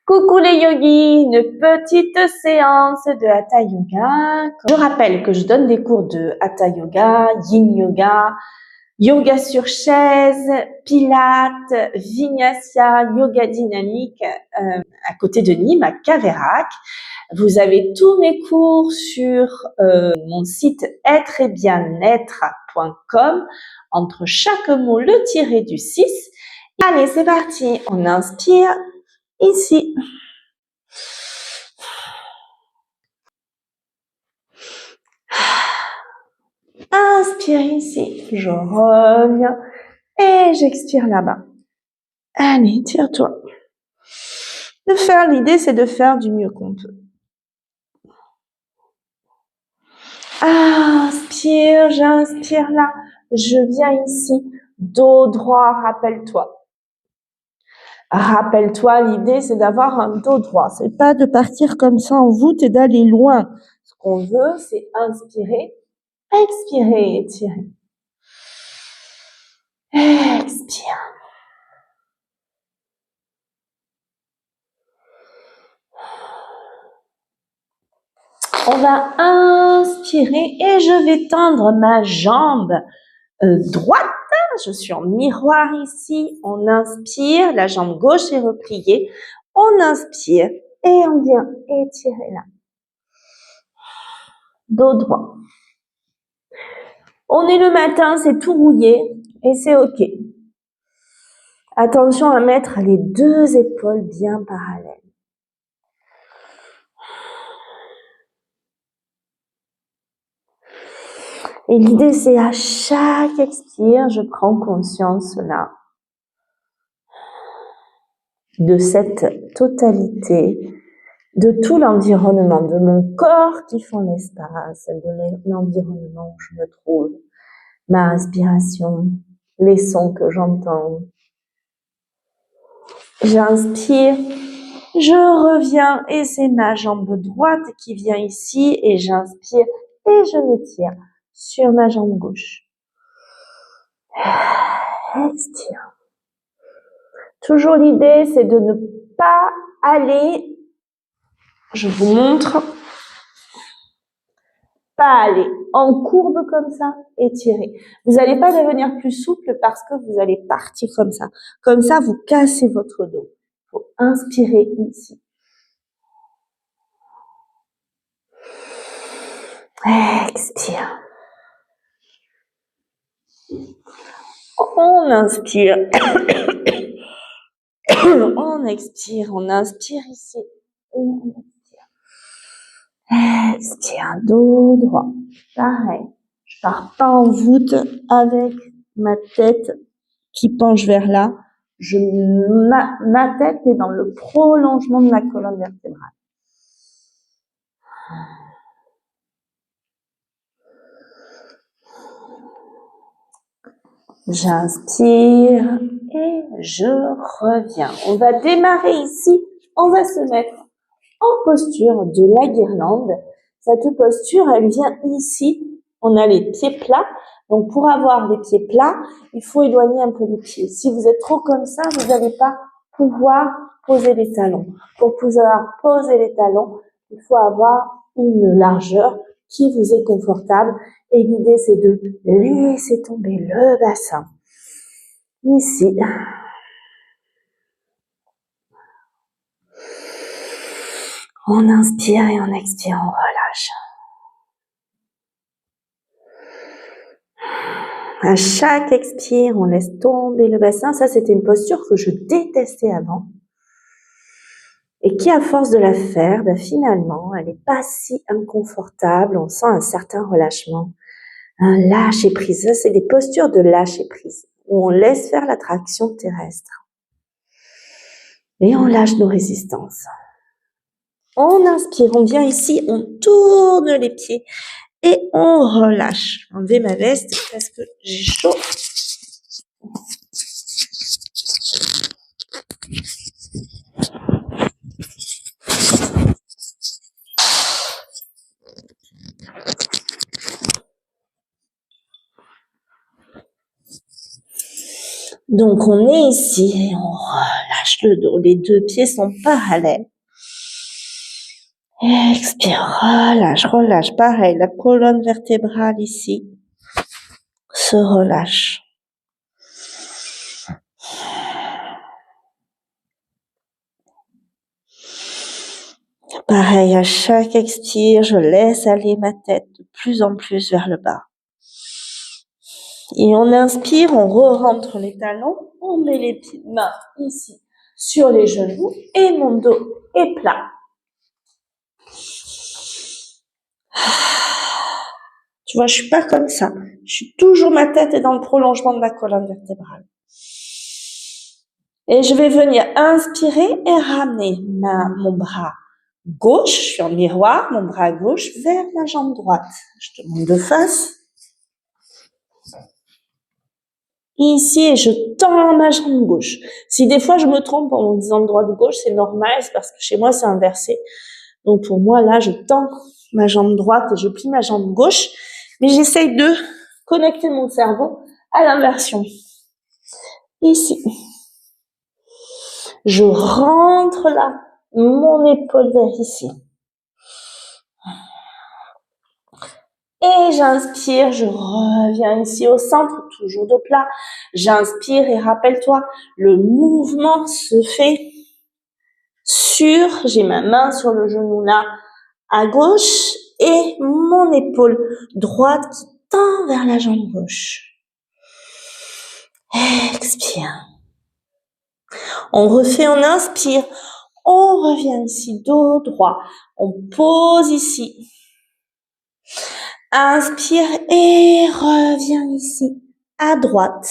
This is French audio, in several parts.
Coucou les yogis, une petite séance de Hatha Yoga. Je rappelle que je donne des cours de Hatha Yoga, Yin Yoga, Yoga sur chaise, Pilates, Vinyasa, Yoga dynamique à côté de Nîmes, à Caveyrac. Vous avez tous mes cours sur mon site être-et-bien-être.com, entre chaque mot le tiré du 6. Allez, c'est parti, on inspire ici. Inspire ici, je reviens et j'expire là-bas. Allez, tire-toi. L'idée c'est de faire du mieux qu'on peut. Inspire, j'inspire là, je viens ici, dos droit, rappelle-toi. Rappelle-toi, l'idée c'est d'avoir un dos droit, c'est pas de partir comme ça en voûte et d'aller loin. Ce qu'on veut, c'est inspirer, expirer, étirer. Expire. On va inspirer et je vais tendre ma jambe droite. Je suis en miroir ici. On inspire, la jambe gauche est repliée. On inspire et on vient étirer là. Dos droit. On est le matin, c'est tout rouillé et c'est ok. Attention à mettre les deux épaules bien parallèles. Et l'idée, c'est à chaque expire, je prends conscience là de cette totalité, de tout l'environnement, de mon corps qui font l'espace, de l'environnement où je me trouve, ma respiration, les sons que j'entends. J'inspire, je reviens et c'est ma jambe droite qui vient ici et j'inspire et je m'étire sur ma jambe gauche. Expire. Toujours l'idée, c'est de ne pas aller, je vous montre, pas aller en courbe comme ça, étirer. Vous n'allez pas devenir plus souple parce que vous allez partir comme ça. Comme ça, vous cassez votre dos. Il faut inspirer ici. Expire. On inspire. On expire. On inspire ici. On expire. Expire. Dos droit. Pareil. Je pars pas en voûte avec ma tête qui penche vers là. Ma tête est dans le prolongement de ma colonne vertébrale. J'inspire et je reviens. On va démarrer ici. On va se mettre en posture de la guirlande. Cette posture, elle vient ici. On a les pieds plats. Donc, pour avoir les pieds plats, il faut éloigner un peu les pieds. Si vous êtes trop comme ça, vous n'allez pas pouvoir poser les talons. Pour pouvoir poser les talons, il faut avoir une largeur qui vous est confortable. Et l'idée, c'est de laisser tomber le bassin. Ici. On inspire et on expire, on relâche. À chaque expire, on laisse tomber le bassin. Ça, c'était une posture que je détestais avant. Et qui, à force de la faire, finalement, elle n'est pas si inconfortable. On sent un certain relâchement, un lâcher prise. Ça, c'est des postures de lâcher prise, où on laisse faire l'attraction terrestre. Et on lâche nos résistances. On inspire, on vient ici, on tourne les pieds et on relâche. Enlevez ma veste parce que j'ai chaud. Donc on est ici et on relâche. relâche le dos. Les deux pieds sont parallèles. Expire, relâche, relâche. Pareil, la colonne vertébrale ici se relâche. Pareil, à chaque expire, je laisse aller ma tête de plus en plus vers le bas. Et on inspire, on re-rentre les talons, on met les mains ici sur les genoux et mon dos est plat. Tu vois, je suis pas comme ça. Je suis toujours, ma tête est dans le prolongement de la colonne vertébrale. Et je vais venir inspirer et ramener mon bras gauche, je suis en miroir, mon bras gauche vers ma jambe droite. Je te montre de face. Ici, et je tends ma jambe gauche. Si des fois je me trompe en disant droite-gauche, c'est normal, c'est parce que chez moi c'est inversé. Donc pour moi, là, je tends ma jambe droite et je plie ma jambe gauche, mais j'essaye de connecter mon cerveau à l'inversion. Ici. Je rentre là, mon épaule vers ici. Et j'inspire, je reviens ici au centre, toujours dos plat. J'inspire et rappelle-toi, le mouvement se fait j'ai ma main sur le genou là, à gauche, et mon épaule droite qui tend vers la jambe gauche. Expire. On refait, on inspire, on revient ici, dos droit, on pose ici. Inspire et reviens ici, à droite,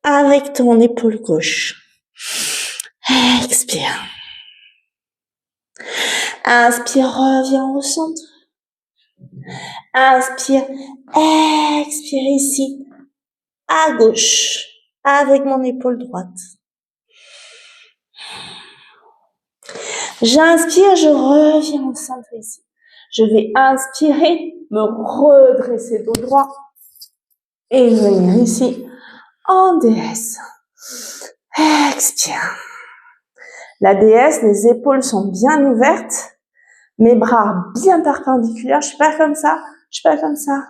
avec ton épaule gauche. Expire. Inspire, reviens au centre. Inspire, expire ici, à gauche, avec mon épaule droite. J'inspire, je reviens au centre ici. Je vais inspirer, me redresser dos droit et venir ici en déesse. Expire. La déesse, les épaules sont bien ouvertes, mes bras bien perpendiculaires. Je suis pas comme ça, je suis pas comme ça.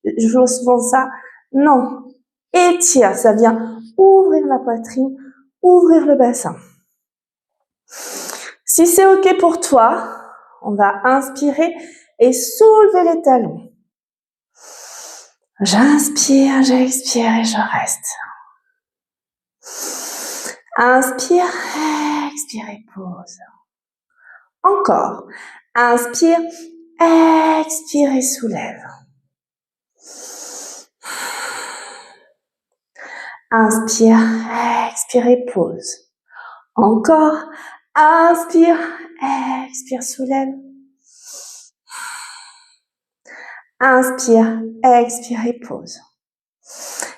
Je vois souvent ça. Non. Étire, ça vient ouvrir la poitrine, ouvrir le bassin. Si c'est OK pour toi, on va inspirer et soulever les talons. J'inspire, j'expire et je reste. Inspire, expire et pose. Encore. Inspire, expire et soulève. Inspire, expire et pose. Encore. Inspire, expire, soulève. Inspire, expire et pose.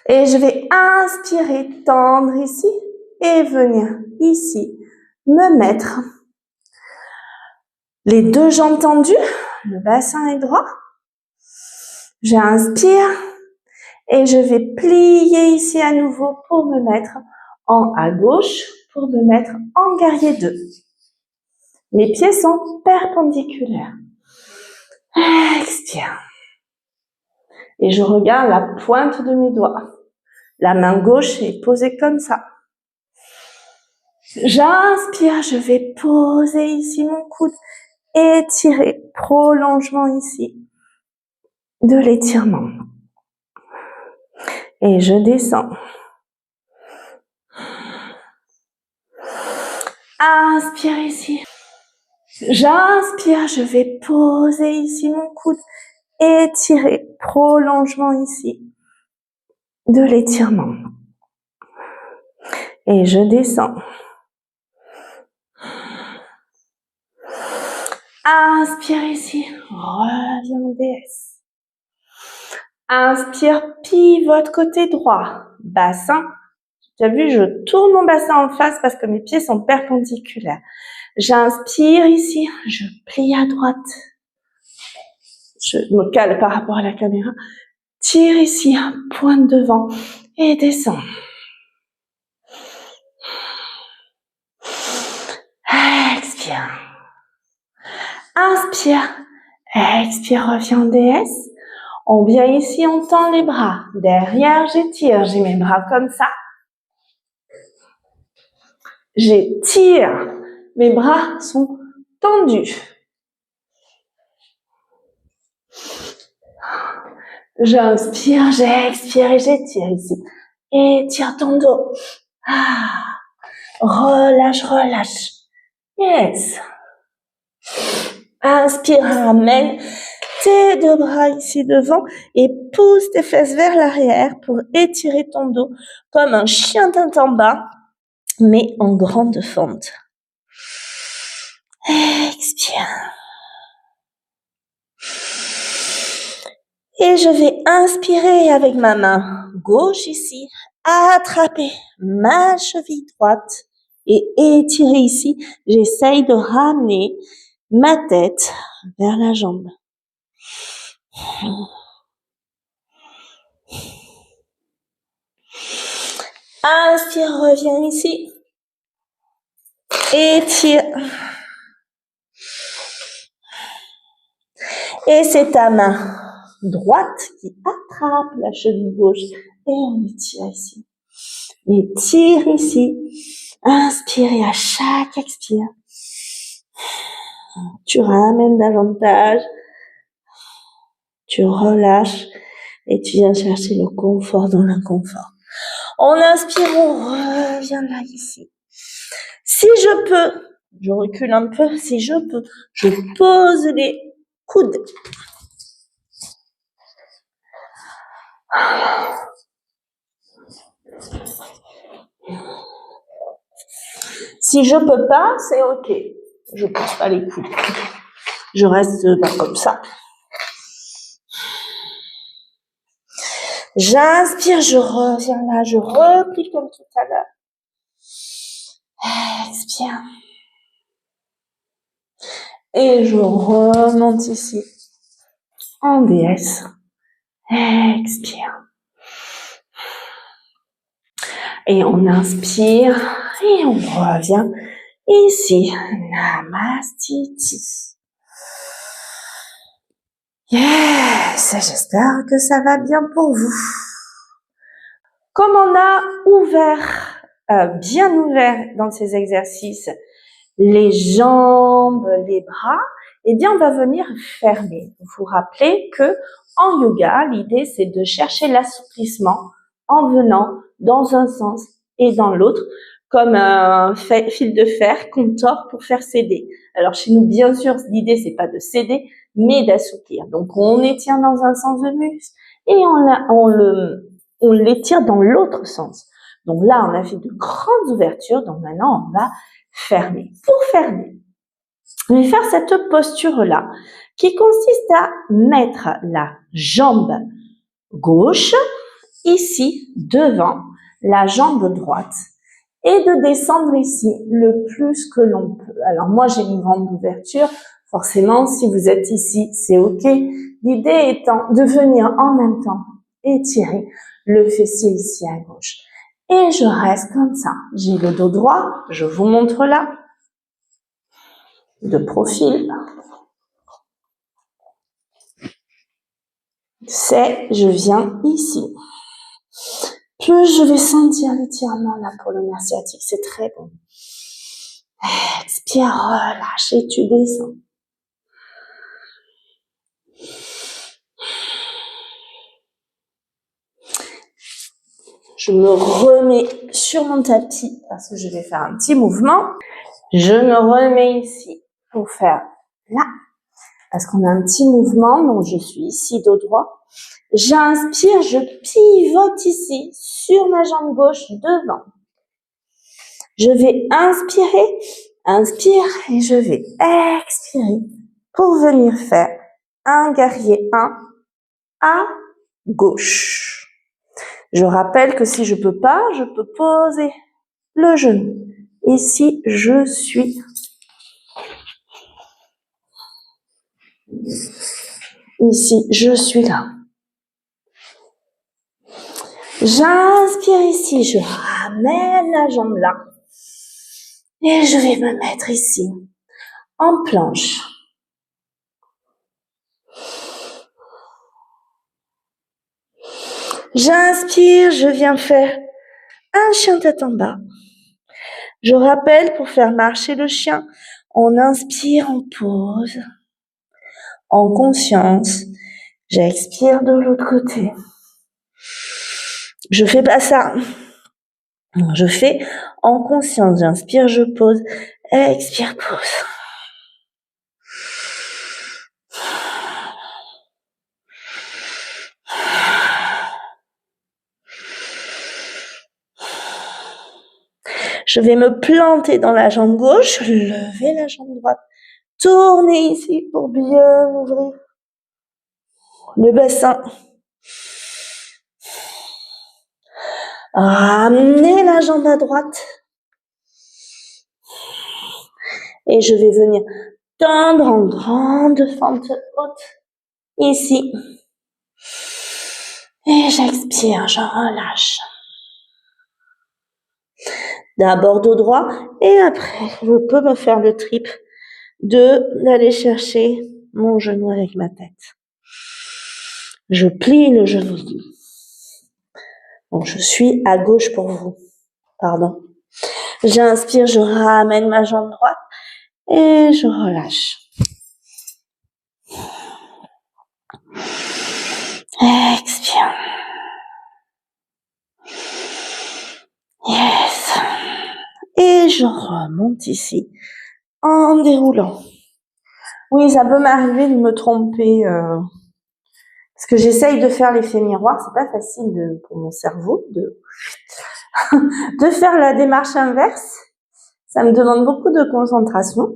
Et je vais inspirer, tendre ici et venir ici, me mettre les deux jambes tendues, le bassin est droit. J'inspire et je vais plier ici à nouveau pour me mettre en à gauche, pour me mettre en guerrier 2. Mes pieds sont perpendiculaires. Expire. Et je regarde la pointe de mes doigts. La main gauche est posée comme ça. J'inspire, je vais poser ici mon coude, étirer, prolongement ici de l'étirement. Et je descends. Inspire ici. J'inspire, je vais poser ici mon coude, étirer, prolongement ici de l'étirement. Et je descends. Inspire ici, reviens en déesse. Inspire, pivote côté droit, bassin. Tu as vu, je tourne mon bassin en face parce que mes pieds sont perpendiculaires. J'inspire ici, je plie à droite. Je me cale par rapport à la caméra. Tire ici, pointe devant et descends. Inspire. Inspire. Expire, reviens en DS. On vient ici, on tend les bras. Derrière, j'étire. J'ai mes bras comme ça. J'étire. Mes bras sont tendus. J'inspire, j'expire et j'étire ici. Étire ton dos. Ah. Relâche, relâche. Yes. Inspire, ramène tes deux bras ici devant et pousse tes fesses vers l'arrière pour étirer ton dos comme un chien tête en bas, mais en grande fente. Expire. Et je vais inspirer avec ma main gauche ici, attraper ma cheville droite et étirer ici. J'essaye de ramener ma tête vers la jambe. Inspire, reviens ici. Étire. Et c'est ta main droite qui attrape la cheville gauche et on étire ici. Étire ici. Inspire et à chaque expire, tu ramènes davantage, tu relâches et tu viens chercher le confort dans l'inconfort. On inspire, on revient là ici. Si je peux, je recule un peu, si je peux, je pose les coudes. Si je peux pas, c'est ok. Je pose pas les coudes. Je reste comme ça. J'inspire, je reviens là, je replie comme tout à l'heure. Expire. Et je remonte ici. En DS. Expire. Et on inspire et on revient ici. Namastiti. Yes, j'espère que ça va bien pour vous. Comme on a ouvert, bien ouvert dans ces exercices, les jambes, les bras, eh bien, on va venir fermer. Vous vous rappelez que en yoga, l'idée, c'est de chercher l'assouplissement en venant dans un sens et dans l'autre, comme un fil de fer qu'on tord pour faire céder. Alors, chez nous, bien sûr, l'idée, c'est pas de céder, mais d'assouplir. Donc, on étire dans un sens de muscle et on l'étire dans l'autre sens. Donc là, on a fait de grandes ouvertures, donc maintenant, on va fermer. Pour fermer, je vais faire cette posture-là qui consiste à mettre la jambe gauche ici devant la jambe droite et de descendre ici le plus que l'on peut. Alors moi, j'ai une grande ouverture. Forcément, si vous êtes ici, c'est OK. L'idée étant de venir en même temps étirer le fessier ici à gauche. Et je reste comme ça. J'ai le dos droit. Je vous montre là. De profil. Je viens ici. Plus je vais sentir l'étirement là pour le nerf sciatique. C'est très bon. Expire, relâche et tu descends. Je me remets sur mon tapis parce que je vais faire un petit mouvement. Je me remets ici pour faire là. Parce qu'on a un petit mouvement, donc je suis ici dos droit. J'inspire, je pivote ici sur ma jambe gauche devant. Je vais inspirer, inspire et je vais expirer pour venir faire un guerrier 1 à gauche. Je rappelle que si je peux pas, je peux poser le genou. Ici, je suis ici, je suis là. J'inspire ici, je ramène la jambe là. Et je vais me mettre ici. en planche. J'inspire, je viens faire un chien tête en bas. Je rappelle, pour faire marcher le chien, on inspire, on pose, en conscience. J'expire de l'autre côté. Je fais pas ça. Je fais en conscience. J'inspire, je pose, expire, pose. Je vais me planter dans la jambe gauche, lever la jambe droite, tourner ici pour bien ouvrir le bassin. Ramener la jambe à droite. Et je vais venir tendre en grande fente haute ici. Et j'expire, je relâche. D'abord dos droit et après, je peux me faire le trip d'aller chercher mon genou avec ma tête. Je plie le genou. Donc, je suis à gauche pour vous. Pardon. J'inspire, je ramène ma jambe droite et je relâche. Expire. Yes. Et je remonte ici en déroulant. Oui, ça peut m'arriver de me tromper parce que j'essaye de faire l'effet miroir. C'est pas facile pour mon cerveau de faire la démarche inverse. Ça me demande beaucoup de concentration.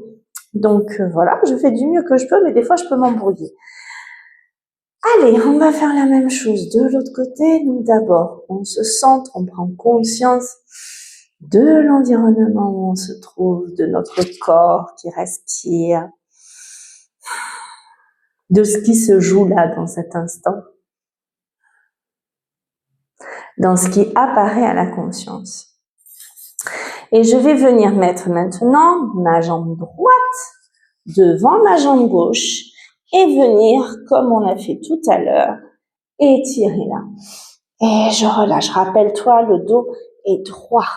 Donc voilà, je fais du mieux que je peux, mais des fois je peux m'embrouiller. Allez, on va faire la même chose de l'autre côté. Donc d'abord, on se centre, on prend conscience de l'environnement où on se trouve, de notre corps qui respire, de ce qui se joue là dans cet instant, dans ce qui apparaît à la conscience. Et je vais venir mettre maintenant ma jambe droite devant ma jambe gauche et venir, comme on a fait tout à l'heure, étirer là. Et je relâche. Rappelle-toi, le dos est droit.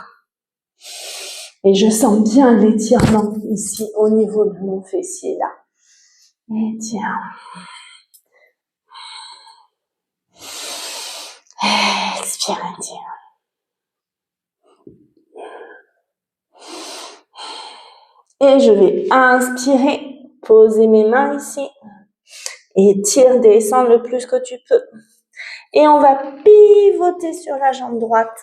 Et je sens bien l'étirement ici au niveau de mon fessier là. Étire. Expire, étire. Et je vais inspirer, poser mes mains ici. Étire, descends le plus que tu peux. Et on va pivoter sur la jambe droite.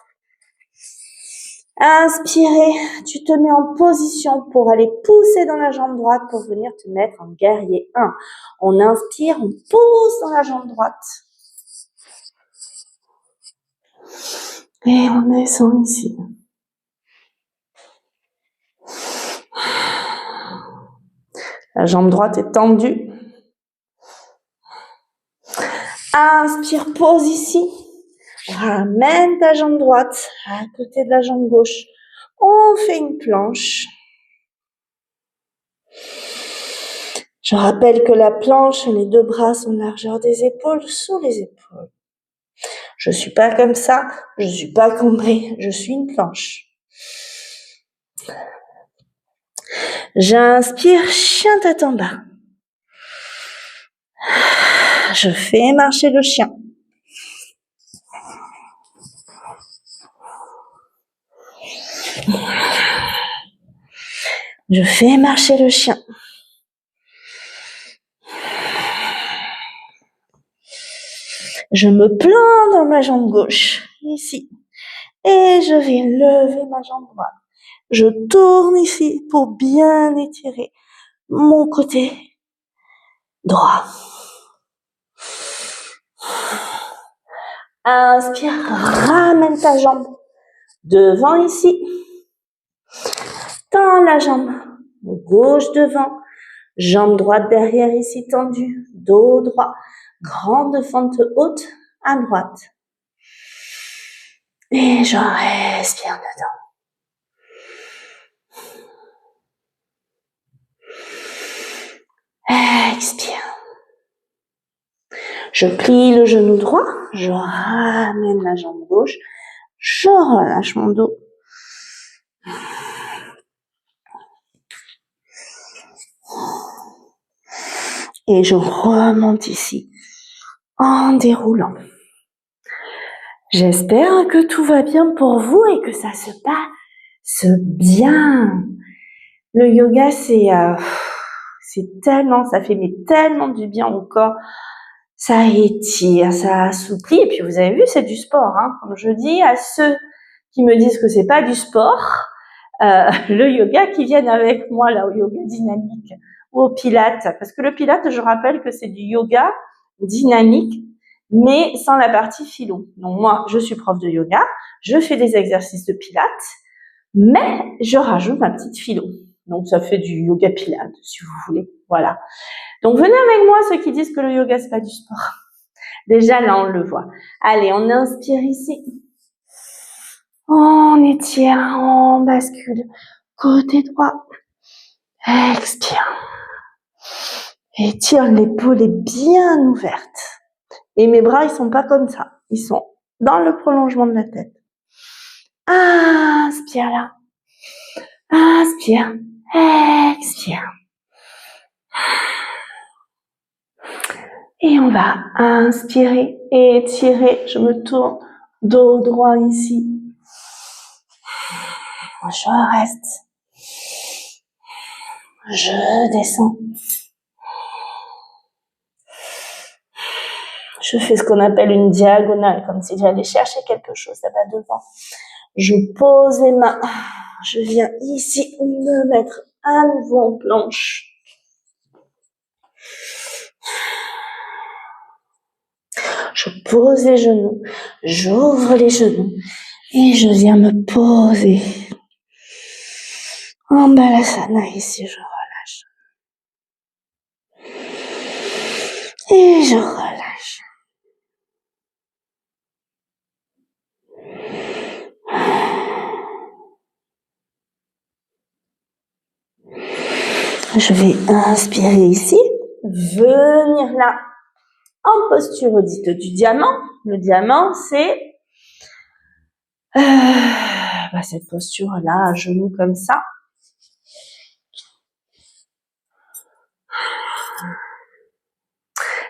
Inspirez, tu te mets en position pour aller pousser dans la jambe droite pour venir te mettre en guerrier 1. On inspire, on pousse dans la jambe droite. Et on descend ici. La jambe droite est tendue. Inspire, pose ici. Ramène ta jambe droite à côté de la jambe gauche. On fait une planche. Je rappelle que la planche, les deux bras sont largeur des épaules, sous les épaules. Je suis pas comme ça, je suis pas cambrée, je suis une planche. J'inspire, chien tête en bas. Je fais marcher le chien. Je fais marcher le chien. Je me plante dans ma jambe gauche, ici. Et je vais lever ma jambe droite. Je tourne ici pour bien étirer mon côté droit. Inspire, ramène ta jambe devant ici. Tends la jambe gauche devant. Jambe droite derrière ici tendue. Dos droit. Grande fente haute à droite. Et je respire dedans. Expire. Je plie le genou droit, je ramène la jambe gauche, je relâche mon dos. Et je remonte ici en déroulant. J'espère que tout va bien pour vous et que ça se passe bien. Le yoga, c'est tellement, ça fait tellement du bien au corps. Ça étire, ça assouplit. Et puis vous avez vu, c'est du sport. Hein. Comme je dis à ceux qui me disent que c'est pas du sport, le yoga, qui viennent avec moi là au yoga dynamique ou au pilates, parce que le pilates, je rappelle que c'est du yoga dynamique, mais sans la partie philo. Donc moi, je suis prof de yoga, je fais des exercices de pilates, mais je rajoute ma petite philo. Donc ça fait du yoga pilates, si vous voulez. Voilà. Donc venez avec moi ceux qui disent que le yoga c'est pas du sport. Déjà là on le voit. Allez, on inspire ici. On étire, on bascule. Côté droit. Expire. Étire, l'épaule est bien ouverte. Et mes bras, ils sont pas comme ça. Ils sont dans le prolongement de la tête. Inspire là. Inspire. Expire. Et on va inspirer, étirer. Je me tourne dos droit ici. Je reste. Je descends. Je fais ce qu'on appelle une diagonale, comme si j'allais chercher quelque chose là-bas devant. Je pose les mains. Je viens ici me mettre à nouveau en planche. Je pose les genoux. J'ouvre les genoux. Et je viens me poser. En balasana ici, je relâche. Et je relâche. Je vais inspirer ici, venir là, en posture dite du diamant. Le diamant, c'est cette posture-là, à genoux comme ça.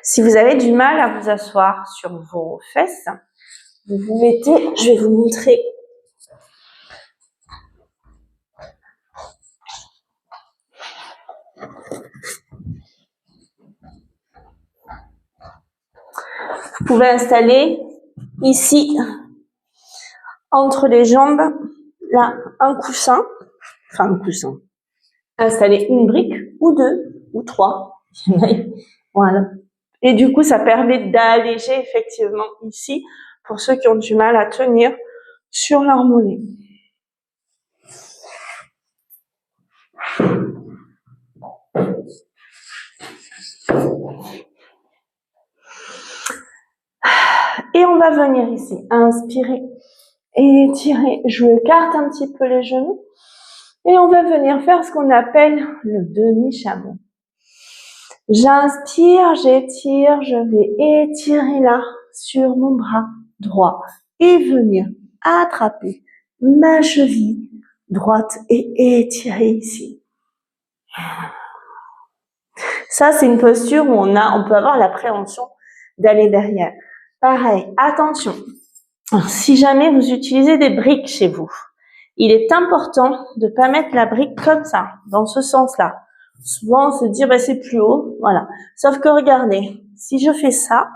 Si vous avez du mal à vous asseoir sur vos fesses, vous vous mettez, je vais vous montrer. Vous pouvez installer ici, entre les jambes, là, un coussin. Installer une brique, ou deux, ou trois. Voilà. Et du coup, ça permet d'alléger effectivement ici, pour ceux qui ont du mal à tenir sur leur mollet. Et on va venir ici, inspirer, étirer. Je écarte un petit peu les genoux. Et on va venir faire ce qu'on appelle le demi-chameau. J'inspire, j'étire, je vais étirer là sur mon bras droit et venir attraper ma cheville droite et étirer ici. Ça, c'est une posture où on peut avoir l'appréhension d'aller derrière. Pareil, attention. Si jamais vous utilisez des briques chez vous, il est important de ne pas mettre la brique comme ça, dans ce sens-là. Souvent, on se dit, c'est plus haut, voilà. Sauf que regardez, si je fais ça,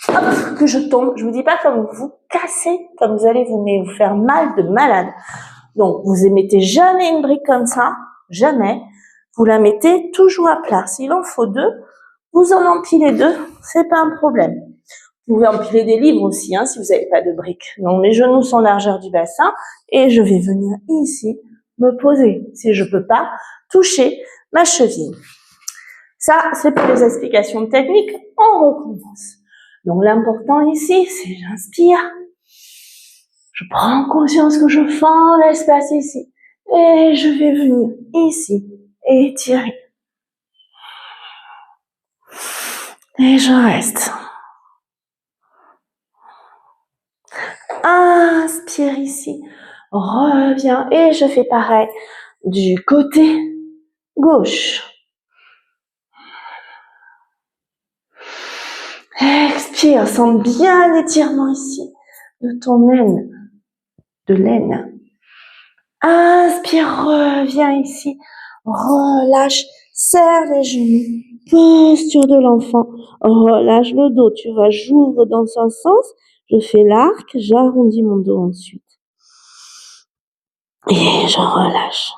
hop, que je tombe, je vous dis pas comme vous cassez, comme vous allez vous faire mal de malade. Donc, vous émettez jamais une brique comme ça, jamais. Vous la mettez toujours à plat. S'il en faut deux, vous en empilez deux, c'est pas un problème. Vous pouvez empiler des livres aussi, si vous n'avez pas de briques. Donc, mes genoux sont largeur du bassin et je vais venir ici me poser. Si je peux pas, toucher ma cheville. Ça, c'est pour les explications techniques. On recommence. Donc, l'important ici, c'est j'inspire. Je prends conscience que je fends l'espace ici. Et je vais venir ici étirer. Et je reste. Inspire ici. Reviens et je fais pareil du côté gauche. Expire, sens bien l'étirement ici de ton aine, de l'aine. Inspire, reviens ici, relâche, serre les genoux, posture de l'enfant, relâche le dos, tu vois, j'ouvre dans un sens, je fais l'arc, j'arrondis mon dos ensuite. Et je relâche.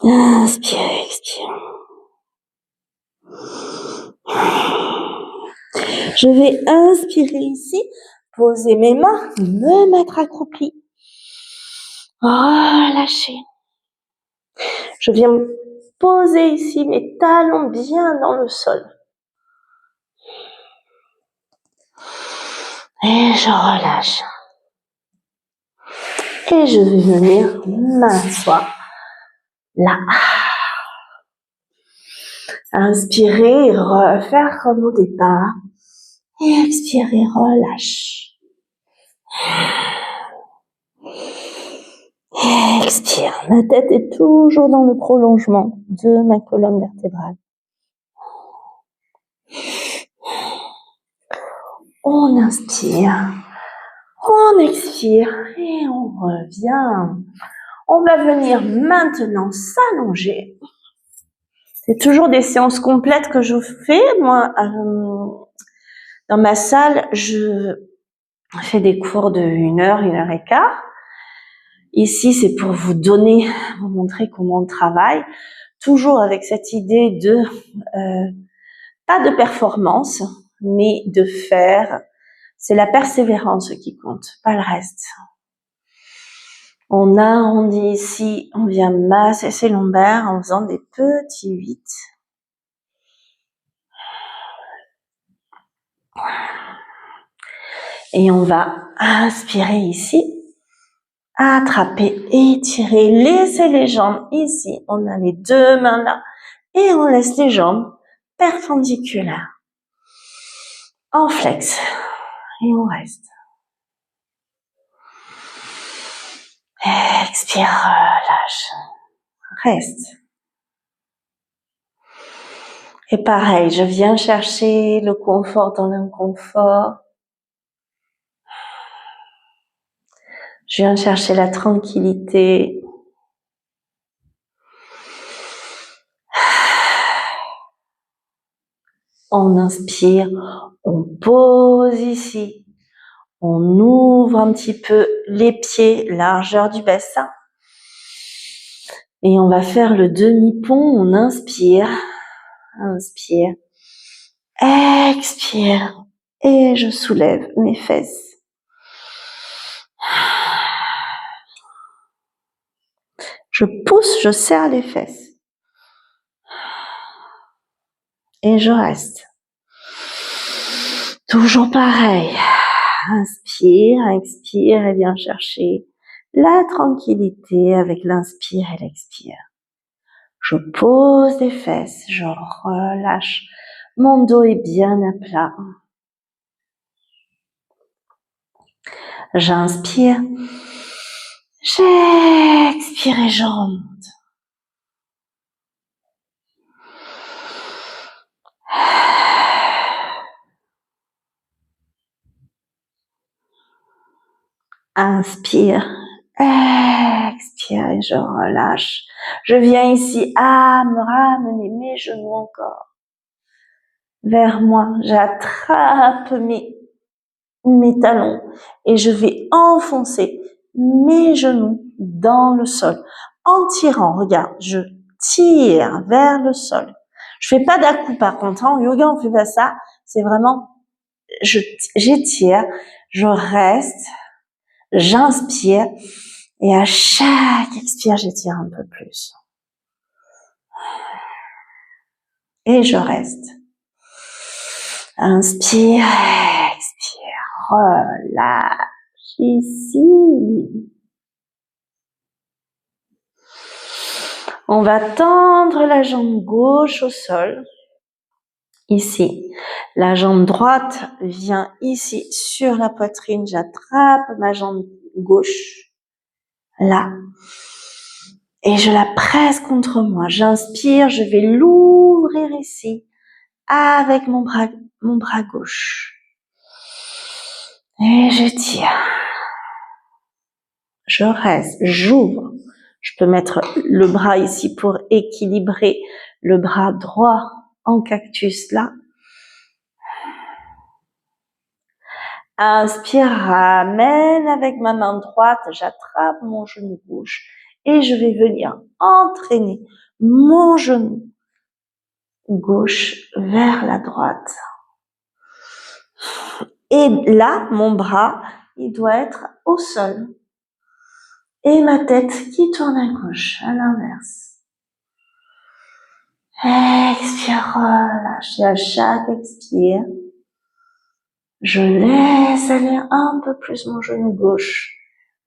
Inspire, expire. Je vais inspirer ici, poser mes mains, me mettre accroupi. Relâcher. Je viens poser ici mes talons bien dans le sol. Et je relâche. Et je vais venir m'asseoir là. Inspirer, refaire comme au départ. Et expirer, relâche. Expire. Ma tête est toujours dans le prolongement de ma colonne vertébrale. On inspire. On expire et on revient. On va venir maintenant s'allonger. C'est toujours des séances complètes que je fais. Moi, dans ma salle, je fais des cours de 1 heure et quart. Ici, c'est pour vous montrer comment on travaille. Toujours avec cette idée de, pas de performance, mais de faire. C'est la persévérance qui compte, pas le reste. On arrondit ici, on vient masser ses lombaires en faisant des petits 8. Et on va inspirer ici, attraper, étirer, laisser les jambes ici. On a les 2 mains là et on laisse les jambes perpendiculaires. En flex. Et on reste. Expire, relâche. Reste. Et pareil, je viens chercher le confort dans l'inconfort. Je viens chercher la tranquillité. On inspire, on pose ici. On ouvre un petit peu les pieds, largeur du bassin. Et on va faire le demi-pont. On inspire, inspire, expire. Et je soulève mes fesses. Je pousse, je serre les fesses. Et je reste. Toujours pareil. Inspire, expire et viens chercher la tranquillité avec l'inspire et l'expire. Je pose les fesses, je relâche. Mon dos est bien à plat. J'inspire. J'expire et je remonte. Inspire, expire et je relâche. Je viens ici à me ramener mes genoux encore vers moi. J'attrape mes talons et je vais enfoncer mes genoux dans le sol. En tirant, regarde, je tire vers le sol. Je fais pas d'à-coups par contre. En yoga, on fait pas ça. C'est vraiment, j'étire, je reste. J'inspire et à chaque expire, j'étire un peu plus. Et je reste. Inspire, expire, relâche ici. On va tendre la jambe gauche au sol. ici. La jambe droite vient ici sur la poitrine. J'attrape ma jambe gauche, là. Et je la presse contre moi. J'inspire, je vais l'ouvrir ici avec mon bras gauche. Et je tire. Je reste, j'ouvre. Je peux mettre le bras ici pour équilibrer le bras droit en cactus là. Inspire, ramène avec ma main droite, j'attrape mon genou gauche et je vais venir entraîner mon genou gauche vers la droite. Et là, mon bras, il doit être au sol. Et ma tête qui tourne à gauche, à l'inverse. Expire, relâche. Et à chaque expire, je laisse aller un peu plus mon genou gauche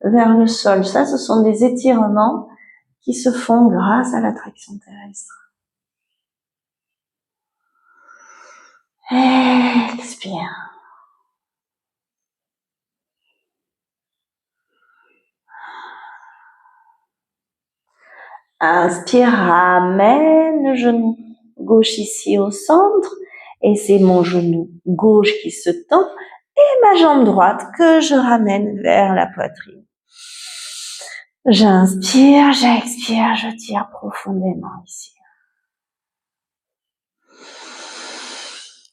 vers le sol. Ça, ce sont des étirements qui se font grâce à l'attraction terrestre. Expire. Inspire, ramène le genou gauche ici au centre et c'est mon genou gauche qui se tend et ma jambe droite que je ramène vers la poitrine. J'inspire, j'expire, je tire profondément ici.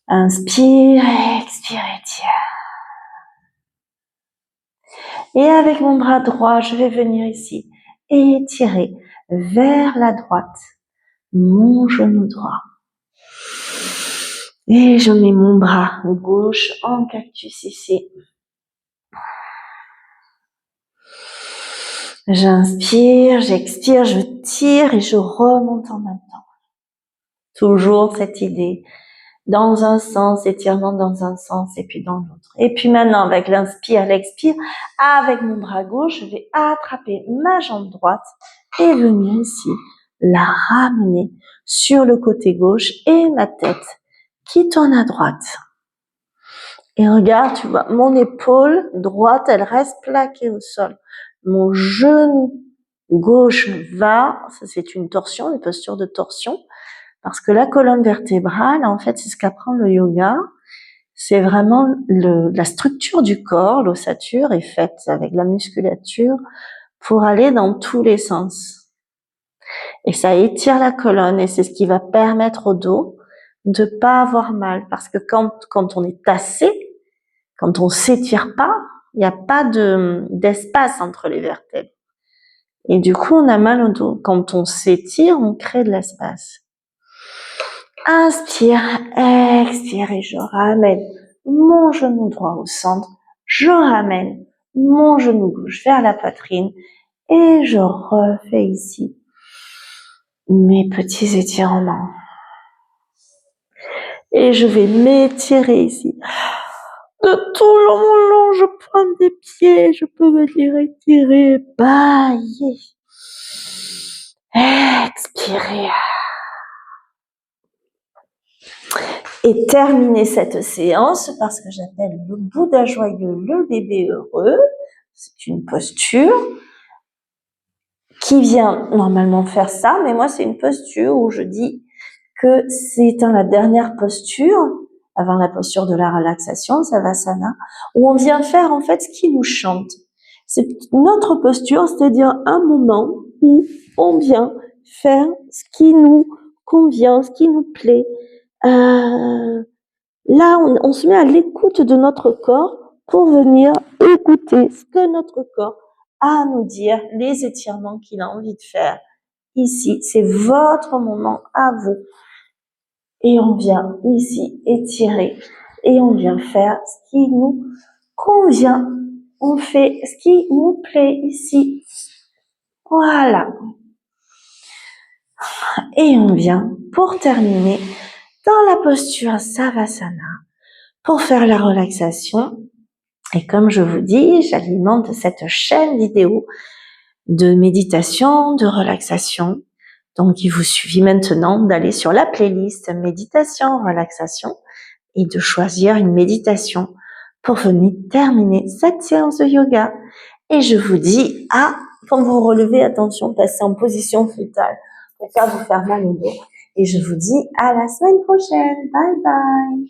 Inspire, expire, étire. Et avec mon bras droit, je vais venir ici et étirer vers la droite mon genou droit. Et je mets mon bras gauche en cactus ici. J'inspire, j'expire, je tire et je remonte en même temps. Toujours cette idée. Dans un sens, étirement dans un sens et puis dans l'autre. Et puis maintenant, avec l'inspire, l'expire, avec mon bras gauche, je vais attraper ma jambe droite et venir ici, la ramener sur le côté gauche et ma tête qui tourne à droite. Et regarde, tu vois, mon épaule droite, elle reste plaquée au sol. Mon genou gauche va, ça c'est une torsion, une posture de torsion, parce que la colonne vertébrale, en fait, c'est ce qu'apprend le yoga. C'est vraiment la structure du corps, l'ossature est faite avec la musculature pour aller dans tous les sens. Et ça étire la colonne et c'est ce qui va permettre au dos de pas avoir mal. Parce que quand on est tassé, quand on s'étire pas, il n'y a pas d'espace entre les vertèbres. Et du coup, on a mal au dos. Quand on s'étire, on crée de l'espace. Inspire, expire et je ramène mon genou droit au centre. Je ramène mon genou gauche vers la poitrine et je refais ici mes petits étirements. Et je vais m'étirer ici. De tout mon long, je pointe des pieds, je peux venir étirer, bailler. Expirer. Et terminer cette séance parce que j'appelle le Bouddha joyeux, le bébé heureux. C'est une posture qui vient normalement faire ça, mais moi c'est une posture où je dis que c'est la dernière posture, avant la posture de la relaxation, Savasana, où on vient faire en fait ce qui nous chante. C'est notre posture, c'est-à-dire un moment où on vient faire ce qui nous convient, ce qui nous plaît. Là, on se met à l'écoute de notre corps pour venir écouter ce que notre corps a à nous dire, les étirements qu'il a envie de faire. Ici, c'est votre moment à vous. Et on vient ici étirer et on vient faire ce qui nous convient. On fait ce qui nous plaît ici. Voilà. Et on vient, pour terminer, dans la posture Savasana, pour faire la relaxation. Et comme je vous dis, j'alimente cette chaîne vidéo de méditation, de relaxation, Donc, il vous suffit maintenant d'aller sur la playlist méditation, relaxation et de choisir une méditation pour venir terminer cette séance de yoga. Et je vous dis, quand vous relevez, attention, passez en position fœtale pour pas vous faire mal au dos. Et je vous dis à la semaine prochaine. Bye bye.